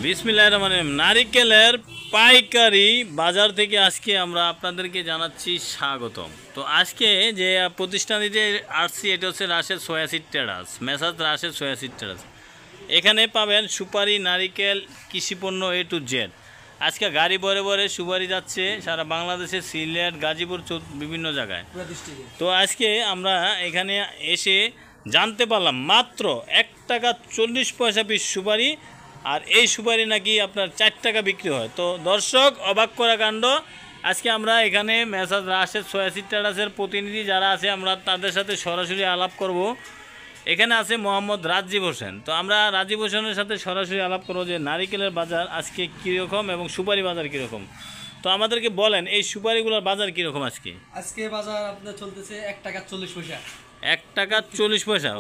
বিসমিল্লাহির রহমানির রহিম। নারিকেলের পাইকারি বাজার থেকে আজকে আমরা আপনাদেরকে জানাচ্ছি স্বাগতম। তো আজকে যে প্রতিষ্ঠানটিতে আসছি এটা হচ্ছে রাশেদ সোয়া সিড ট্রেডার্স, মেসাজ রাশেদ সোয়া সিড ট্রেডার্স। এখানে পাবেন সুপারি, নারিকেল, কৃষিপণ্য A to Z। আজকে গাড়ি বরে বরে সুপারি যাচ্ছে সারা বাংলাদেশে, সিলেট, গাজীপুর, বিভিন্ন জায়গায়। তো আজকে আমরা এখানে এসে জানতে পারলাম মাত্র 1 টাকা 40 পয়সা পিস সুপারি, আর এই সুপারি নাকি আপনার 4 টাকা বিক্রি হয়। তো দর্শক, অবাক করা কাণ্ড। আজকে আমরা এখানে মেসাজ রাশেদ সোয়া সিড ট্রেডার্সের প্রতিনিধি যারা আছে আমরা তাদের সাথে সরাসরি আলাপ করব। এখানে আছে মোহাম্মদ রাজীব হোসেন। তো আমরা রাজীব হোসেনের সাথে সরাসরি আলাপ করবো যে নারিকেলের বাজার আজকে কীরকম এবং সুপারি বাজার কীরকম। তো আমাদেরকে বলেন এই সুপারিগুলোর বাজার কীরকম আজকে? আজকে বাজার আপনার চলতেছে 1 টাকা 40 পয়সা। 1 টাকা 40 পয়সা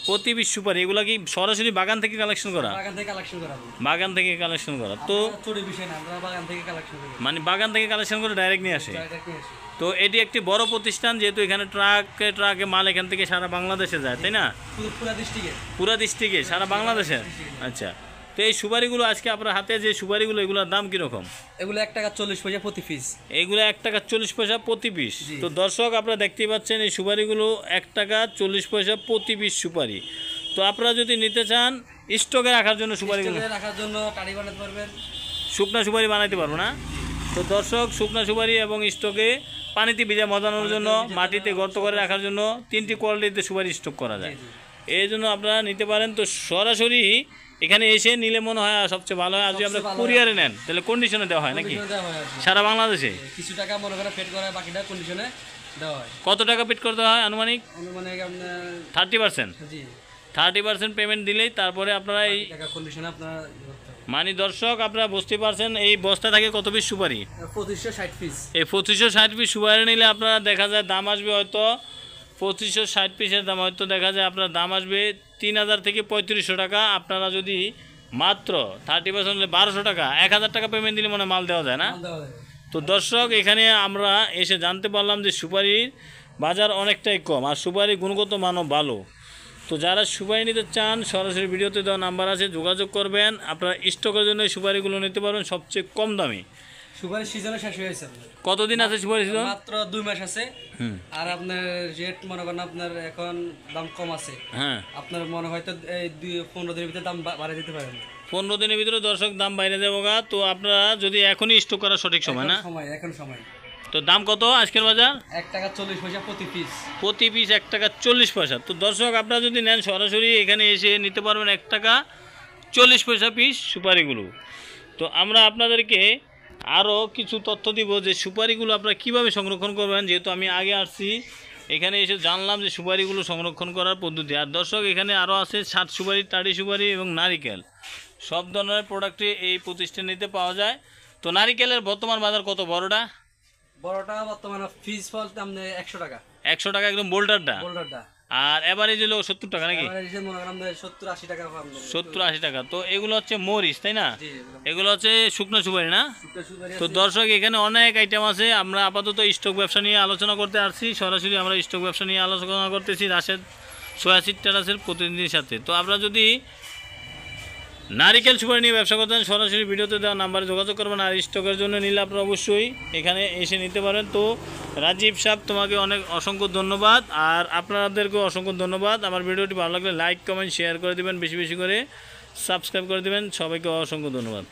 প্রতি পিস সুপারি। এগুলা কি সরাসরি বাগান থেকে কালেকশন করা? বাগান থেকে কালেকশন করা। বাগান থেকে কালেকশন করা। তো চুরি বিষয় না, আমরা বাগান থেকে কালেকশন করি। মানে বাগান থেকে কালেকশন করে ডাইরেক্ট নিয়ে আসে। তো এটি একটি বড় প্রতিষ্ঠান, যেহেতু এখানে ট্রাকে ট্রাকে মাল এখান থেকে সারা বাংলাদেশে যায়, তাই না? পুরা ডিস্ট্রিক্টে সারা বাংলাদেশে। আচ্ছা, তো এই সুপারিগুলো আজকে আপনার হাতে যে সুপারিগুলো, এগুলোর দাম কীরকম? এগুলো 1 টাকা 40 পয়সা প্রতি পিস। এইগুলো 1 টাকা 40 পয়সা প্রতি পিস। তো দর্শক, আপনারা দেখতেই পাচ্ছেন এই সুপারিগুলো 1 টাকা 40 পয়সা প্রতি পিস সুপারি। তো আপনারা যদি নিতে চান স্টকে রাখার জন্য সুপারিগুলো রাখার জন্য টাড়ি বানাতে পারবেন, শুকনা সুপারি বানাইতে পারবো না। তো দর্শক, শুকনা সুপারি এবং স্টকে পানিতে ভিজা মজানোর জন্য, মাটিতে গর্ত করে রাখার জন্য 3টি কোয়ালিটিতে সুপারি স্টক করা যায়। এই জন্য আপনারা নিতে পারেন। তো সরাসরি এখানে এসে নিলে মনে হয় সবচেয়ে ভালো হয়। আর যদি আপনারা কুরিয়ারে নেন তাহলে কন্ডিশনে দেওয়া হয় নাকি সারা বাংলাদেশে? কিছু টাকা মনে করে পেড করা, বাকিটা কন্ডিশনে দেওয়া হয়। কত টাকা পেড করতে হয় আনুমানিক? আনুমানিক আপনার 30%। জি, 30% পেমেন্ট দিলেই তারপরে আপনারা এই কন্ডিশনে আপনারা মানে দর্শক, আপনারা বুঝতে পারছেন এই বস্তা থাকে কত পিস সুপারি? 2560 পিস। এই 2560 পিস সুপারি নিলে আপনারা দেখা যায় দাম আসবে হয়তো 2560 পিসের দাম হয়তো দেখা যায় আপনার দাম আসবে 3000 থেকে 3500 টাকা। আপনারা যদি মাত্র 30% হলে 1200 টাকা, 1000 টাকা পেমেন্ট দিলে মনে মাল দেওয়া যায় না? তো দর্শক, এখানে আমরা এসে জানতে পারলাম যে সুপারির বাজার অনেকটাই কম, আর সুপারির গুণগত মানও ভালো। তো যারা সুপারি নিতে চান সরাসরি ভিডিওতে দেওয়া নাম্বার আছে, যোগাযোগ করবেন। আপনারা স্টকের জন্য এই সুপারিগুলো নিতে পারবেন সবচেয়ে কম দামে। সুপারি সিজনে শেষ হয়ে গেছে। কতদিন আছে সুপারি সিজন? মাত্র 2 মাস আছে। আর আপনার রেট মনে করেন আপনার এখন দাম কম আছে। হ্যাঁ, আপনার মনে হয়তো এই 15 দিনের ভিতরে দাম বাড়িয়ে দিতে পারেন। 15 দিনের ভিতরে দর্শক দাম বাইরে দেবো গা। তো আপনারা যদি এখনই স্টক করার সঠিক সময় না? এখন সময়। তো দাম কত আজকের বাজার? 1 টাকা 40 পয়সা প্রতি পিস। প্রতি পিস 1 টাকা 40 পয়সা। তো দর্শক, আপনারা যদি নেন সরাসরি এখানে এসে নিতে পারবেন 1 টাকা 40 পয়সা পিস সুপারিগুলো। তো আমরা আপনাদেরকে আরও কিছু তথ্য দিব যে সুপারিগুলো আপনারা কীভাবে সংরক্ষণ করবেন। যেহেতু আমি আগে আসছি, এখানে এসে জানলাম যে সুপারিগুলো সংরক্ষণ করার পদ্ধতি। আর দর্শক, এখানে আরও আছে 7 সুপারি, টাড়ি সুপারি এবং নারিকেল, সব ধরনের প্রোডাক্টই এই প্রতিষ্ঠানটিতে পাওয়া যায়। তো নারিকেলের বর্তমান বাজার কত? বড়টা বর্তমানে পিস ফল দাম 100 টাকা। 100 টাকা একদম বোল্ডারটা। আর এভারেজ হলো 70 টাকা নাকি? 70-80 টাকা। তো এগুলো হচ্ছে মরিচ, তাই না? এগুলো হচ্ছে শুকনো সুপারি না? তো দর্শক, এখানে অনেক আইটেম আছে। আমরা আপাতত স্টক ব্যবসা নিয়ে আলোচনা করতে আসছি। সরাসরি আমরা স্টক ব্যবসা নিয়ে আলোচনা করতেছি রাশেদ সোয়া সিড ট্রেডার্সের প্রতিনিধির সাথে। তো আপনারা যদি নারিকেল সুপারি নিয়ে ব্যবসা করতেন সরাসরি ভিডিওতে দেওয়া নাম্বারে যোগাযোগ করবেন। আর স্টকের জন্য নিলে আপনারা অবশ্যই এখানে এসে নিতে পারেন। তো রাজীব সাহেব, তোমাকে অসংখ্য ধন্যবাদ। আর আপনাদেরকেও অসংখ্য ধন্যবাদ। আমার ভিডিওটি ভালো লাগলে লাইক, কমেন্ট, শেয়ার করে দেবেন, বেশি বেশি করে সাবস্ক্রাইব করে দেবেন। সবাইকে অসংখ্য ধন্যবাদ।